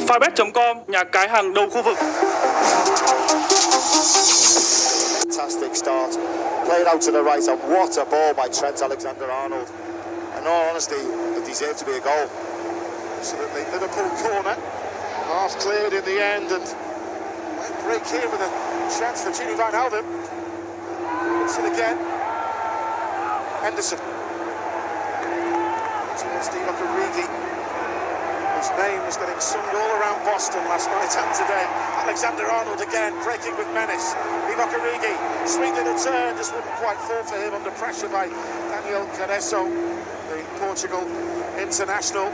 Fibet.com, nhà cái hàng đầu khu vực. Fantastic start, played out to the right, and what a ball by Trent Alexander-Arnold. In all honesty, it deserved to be a goal. Absolutely. Liverpool corner, half cleared in the end, and might break here with a chance for Gini Van Alden. It's it again. Henderson. Towards Divock Origi, whose name was getting sung all around Boston last night and today. Alexander-Arnold again, breaking with menace. Divock Origi, sweet little turn, just wouldn't quite fall for him under pressure by Daniel Cardoso, the Portugal international. A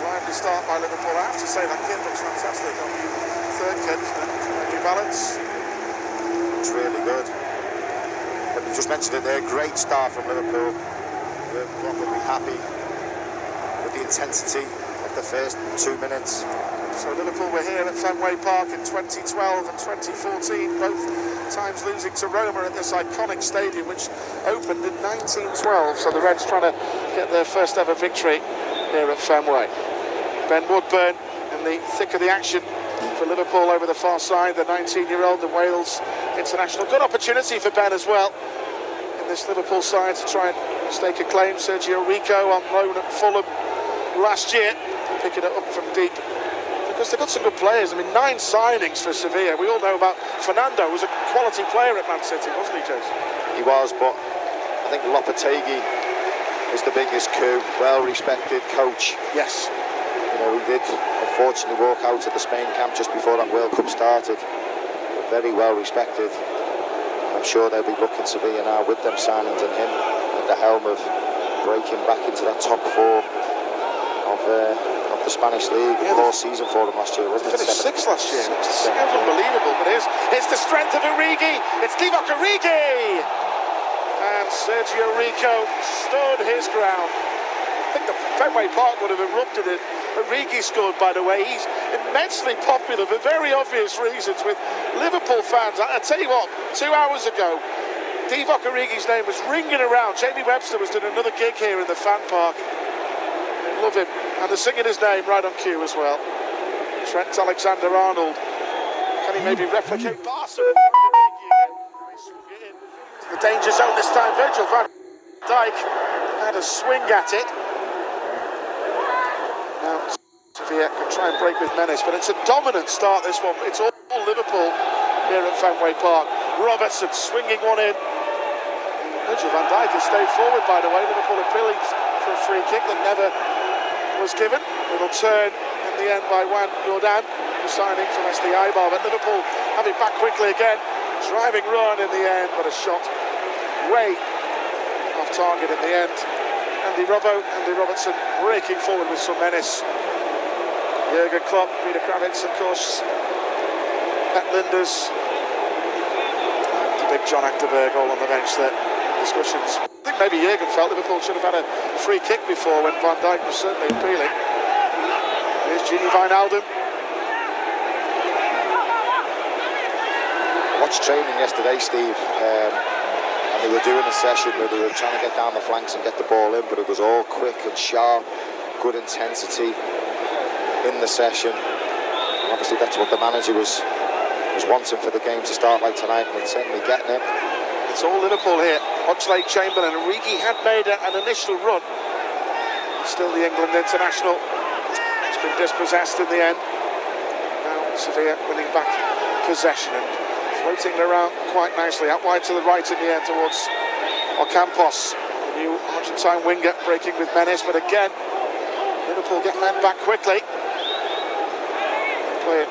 lively start by Liverpool. I have to say that kid looks fantastic. Third kid, maybe balance. It's really good. But you just mentioned it there, great start from Liverpool. We're probably happy with the intensity of the first 2 minutes. So Liverpool were here at Fenway Park in 2012 and 2014, both times losing to Roma at this iconic stadium, which opened in 1912. So the Reds trying to get their first ever victory here at Fenway. Ben Woodburn in the thick of the action for Liverpool over the far side, the 19-year-old, the Wales international. Good opportunity for Ben as well in this Liverpool side to try and stake a claim. Sergio Rico on loan at Fulham last year, picking it up from deep. Because they've got some good players. I mean, 9 signings for Sevilla. We all know about Fernando, who was a quality player at Man City, wasn't he, Jason? He was, but I think Lopetegui is the biggest coup. Well-respected coach. Yes. You know, he did unfortunately walk out of the Spain camp just before that World Cup started. But very well-respected. I'm sure they'll be looking Sevilla now with them signings and him at the helm of breaking back into that top 4 of the Spanish League. Yeah, poor season for them last year, wasn't it? Finished 6th last year. It sounds unbelievable, but it's the strength of Origi. It's Divock Origi, and Sergio Rico stood his ground. I think the Fenway Park would have erupted it. Origi scored, by the way. He's immensely popular for very obvious reasons with Liverpool fans. I tell you what, 2 hours ago, Divock Origi's name was ringing around. Jamie Webster was doing another gig here in the fan park. They love him, and they're singing his name right on cue as well. Trent Alexander-Arnold. Can he maybe replicate Barcelona? The danger zone this time. Virgil van Dijk had a swing at it. Now Sevilla can try and break with menace, but it's a dominant start, this one. It's all Liverpool here at Fenway Park. Robertson swinging one in. Virgil van Dijk has stayed forward, by the way. Liverpool appealing for a free kick that never was given. Little turn in the end by Juan Jordan, the signing from SD Eibar, but Liverpool have it back quickly again. Driving run in the end, but a shot way off target in the end. Andy Robertson breaking forward with some menace. Jurgen Klopp, Peter Kravitz, of course, Pat Linders, the big John Achterberg all on the bench there. Discussions. I think maybe Jurgen felt Liverpool should have had a free kick before when Van Dijk was certainly appealing. Here's Gini Van Alden. I watched training yesterday, Steve, and they were doing a session where they were trying to get down the flanks and get the ball in, but it was all quick and sharp, good intensity in the session. And obviously that's what the manager was wanting for the game to start like tonight, and it's certainly getting it. It's all Liverpool here. Oxlade-Chamberlain. Origi had made an initial run. Still the England international. It's been dispossessed in the end. Now Sevilla winning back possession and floating around quite nicely. Out wide to the right in the end towards Ocampos. The new Argentine winger breaking with menace, but again, Liverpool get men back quickly. Play it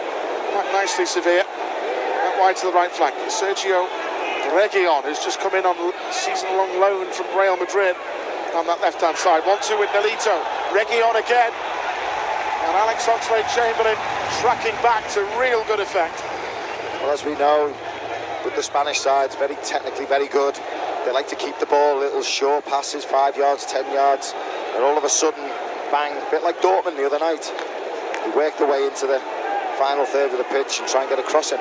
quite nicely, Sevilla. Out wide to the right flank. Sergio Reguilon, who's just come in on season-long loan from Real Madrid on that left-hand side. 1-2 with Nolito. Reguilon again. And Alex Oxlade-Chamberlain tracking back to real good effect. Well, as we know, with the Spanish sides, very technically very good. They like to keep the ball, little short passes, 5 yards, 10 yards, and all of a sudden, bang, a bit like Dortmund the other night. They work their way into the final third of the pitch and try and get a crossing.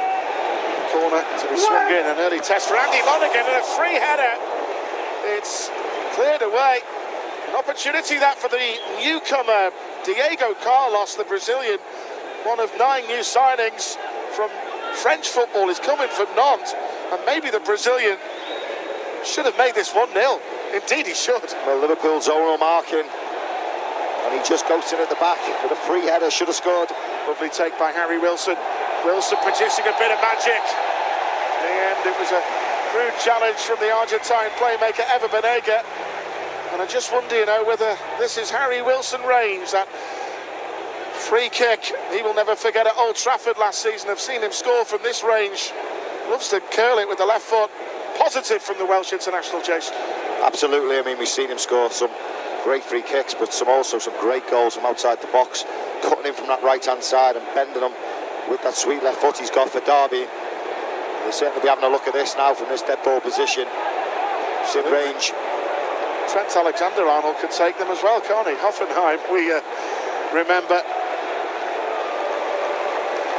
Corner to be swung in, an early test for Andy Monaghan and a free header. It's cleared away. An opportunity that for the newcomer, Diego Carlos, the Brazilian, one of 9 new signings from French football, is coming from Nantes, and maybe the Brazilian should have made this 1-0. Indeed he should. Well, Liverpool's zonal marking, and he just goes in at the back with a free header, should have scored. Lovely take by Harry Wilson. Wilson producing a bit of magic. In the end, it was a crude challenge from the Argentine playmaker Ever Banega. And I just wonder, whether this is Harry Wilson range, that free kick he will never forget at Old Trafford last season. I've seen him score from this range. Loves to curl it with the left foot. Positive from the Welsh international, Jason. Absolutely. I mean, we've seen him score some great free kicks, but also some great goals from outside the box, cutting in from that right-hand side and bending them with that sweet left foot he's got for Derby. They'll certainly be having a look at this now from this dead ball position. It's in range. Trent Alexander-Arnold could take them as well, can't he? Hoffenheim, we remember.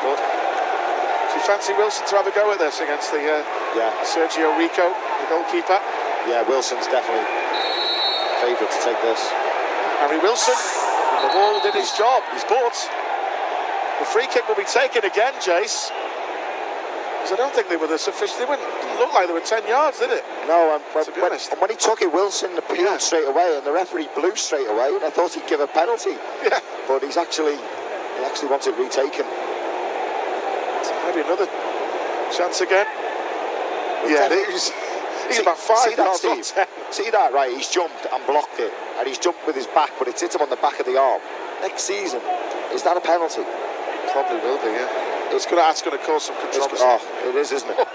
But do you fancy Wilson to have a go at this against the Sergio Rico, the goalkeeper? Yeah, Wilson's definitely favourite to take this. Harry Wilson, and the ball did his job. He's bought. The free kick will be taken again, Jace. Because I don't think they were sufficient. They didn't look like they were 10 yards, did it? No, and to be honest. when he took it, Wilson appealed straight away, and the referee blew straight away, and I thought he'd give a penalty. Yeah. But he actually wants it retaken. So maybe another chance again. Yeah, he's about 5 yards off 10. See that, right? He's jumped and blocked it, and he's jumped with his back, but it's hit him on the back of the arm. Next season, is that a penalty? Probably will be, yeah. That's going to cause some controversy. It is, isn't it?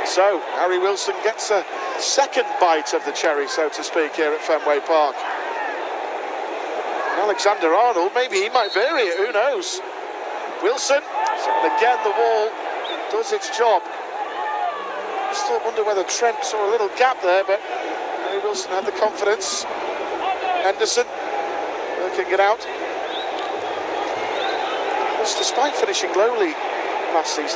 So, Harry Wilson gets a second bite of the cherry, so to speak, here at Fenway Park. And Alexander-Arnold, maybe he might vary it, who knows? Wilson, and again the wall does its job. Still wonder whether Trent saw a little gap there, but Harry Wilson had the confidence. Henderson working it out. Despite finishing lowly last season,